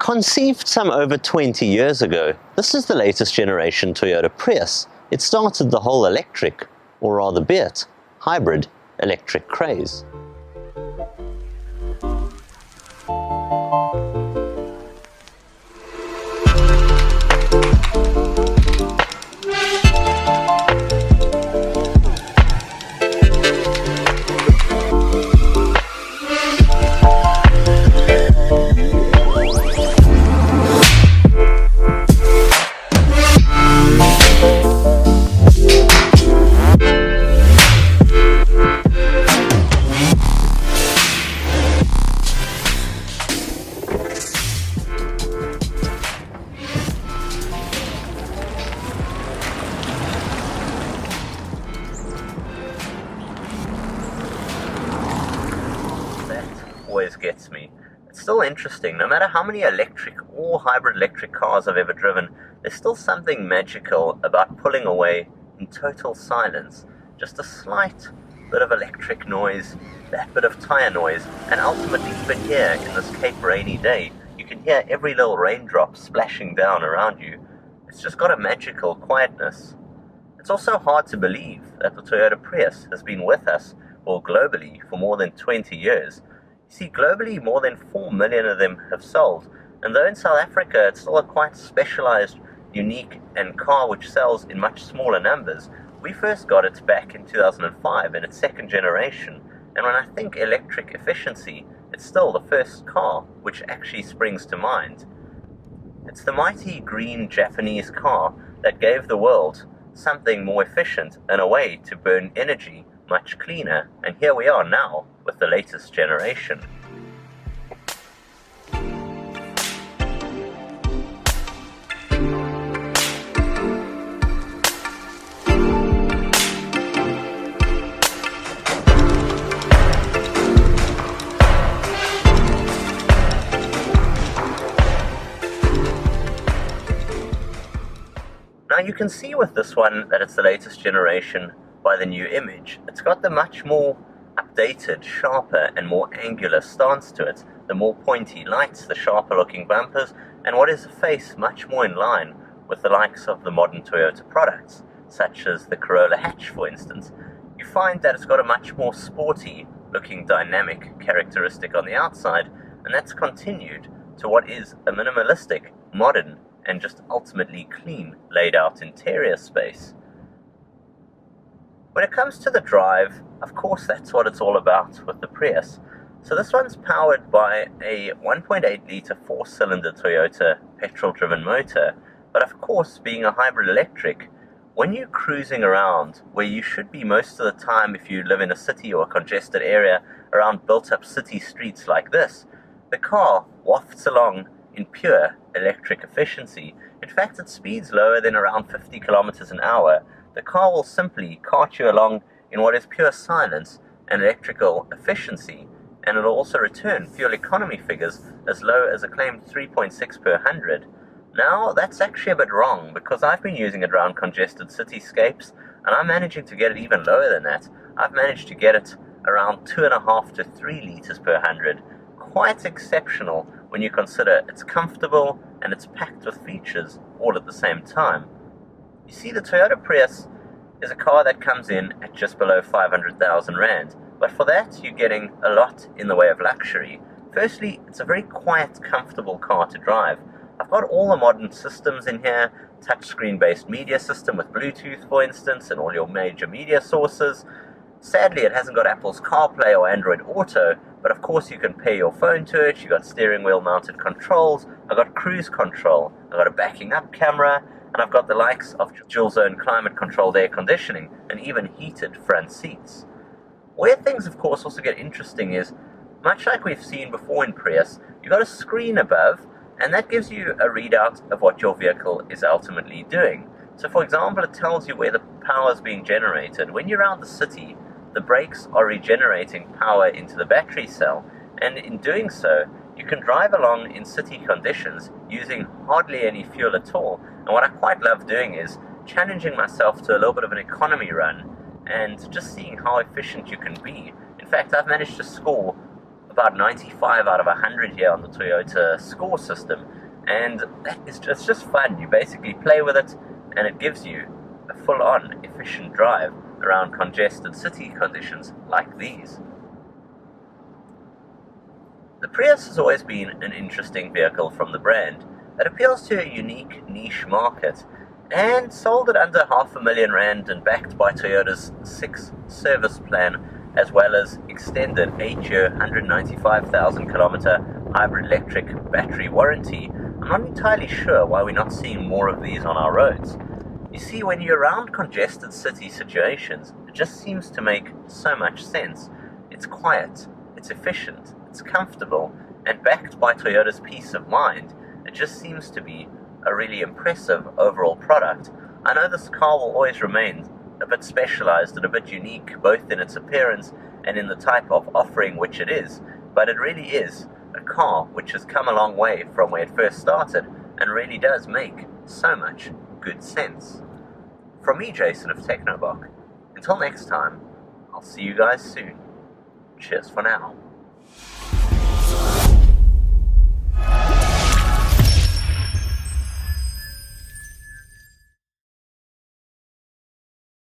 Conceived some over 20 years ago, this is the latest generation Toyota Prius. It started the whole electric, or rather be it, hybrid electric craze. Always gets me. It's still interesting. No matter how many electric or hybrid electric cars I've ever driven, there's still something magical about pulling away in total silence. Just a slight bit of electric noise, that bit of tire noise, and ultimately even here in this Cape rainy day, you can hear every little raindrop splashing down around you. It's just got a magical quietness. It's also hard to believe that the Toyota Prius has been with us, or globally, for more than 20 years. See, globally, more than 4 million of them have sold, and though in South Africa it's still a quite specialized, unique and car which sells in much smaller numbers, we first got it back in 2005 in its second generation, and when I think electric efficiency, it's still the first car which actually springs to mind. It's the mighty green Japanese car that gave the world something more efficient and a way to burn energy much cleaner, and here we are now with the latest generation. Now you can see with this one that it's the latest generation by the new image. It's got the much more updated, sharper and more angular stance to it, the more pointy lights, the sharper looking bumpers, and what is a face much more in line with the likes of the modern Toyota products, such as the Corolla hatch for instance. You find that it's got a much more sporty looking dynamic characteristic on the outside, and that's continued to what is a minimalistic, modern and just ultimately clean laid out interior space. When it comes to the drive, of course that's what it's all about with the Prius. So this one's powered by a 1.8 litre 4-cylinder Toyota petrol-driven motor, but of course being a hybrid electric, when you're cruising around where you should be most of the time if you live in a city or a congested area around built-up city streets like this, the car wafts along in pure electric efficiency. In fact, it speeds lower than around 50 kilometers an hour. The car will simply cart you along in what is pure silence and electrical efficiency, and it'll also return fuel economy figures as low as a claimed 3.6 per 100. Now, that's actually a bit wrong, because I've been using it around congested cityscapes, and I'm managing to get it even lower than that. I've managed to get it around 2.5 to 3 litres per 100. Quite exceptional when you consider it's comfortable and it's packed with features all at the same time. You see, the Toyota Prius is a car that comes in at just below 500,000 Rand, but for that you're getting a lot in the way of luxury. Firstly, it's a very quiet, comfortable car to drive. I've got all the modern systems in here, touchscreen based media system with Bluetooth for instance, and all your major media sources. Sadly, it hasn't got Apple's CarPlay or Android Auto, but of course you can pair your phone to it. You've got steering wheel mounted controls, I've got cruise control, I've got a backing up camera, and I've got the likes of dual zone climate controlled air conditioning and even heated front seats. Where things of course also get interesting is, much like we've seen before in Prius, you've got a screen above, and that gives you a readout of what your vehicle is ultimately doing. So for example, it tells you where the power is being generated. When you're around the city, the brakes are regenerating power into the battery cell, and in doing so, you can drive along in city conditions using hardly any fuel at all. And what I quite love doing is challenging myself to a little bit of an economy run and just seeing how efficient you can be. In fact, I've managed to score about 95 out of 100 here on the Toyota score system, and it's just fun. You basically play with it, and it gives you a full-on efficient drive around congested city conditions like these. The Prius has always been an interesting vehicle from the brand. It appeals to a unique niche market, and sold at under R500,000 and backed by Toyota's 6 service plan, as well as extended 8-year 195,000 kilometer hybrid electric battery warranty. I'm not entirely sure why we're not seeing more of these on our roads. You see, when you're around congested city situations, it just seems to make so much sense. It's quiet, it's efficient, it's comfortable, and backed by Toyota's peace of mind, it just seems to be a really impressive overall product. I know this car will always remain a bit specialized and a bit unique, both in its appearance and in the type of offering which it is, but it really is a car which has come a long way from where it first started and really does make so much good sense. From me, Jason of TechnoBok, until next time, I'll see you guys soon. Cheers for now.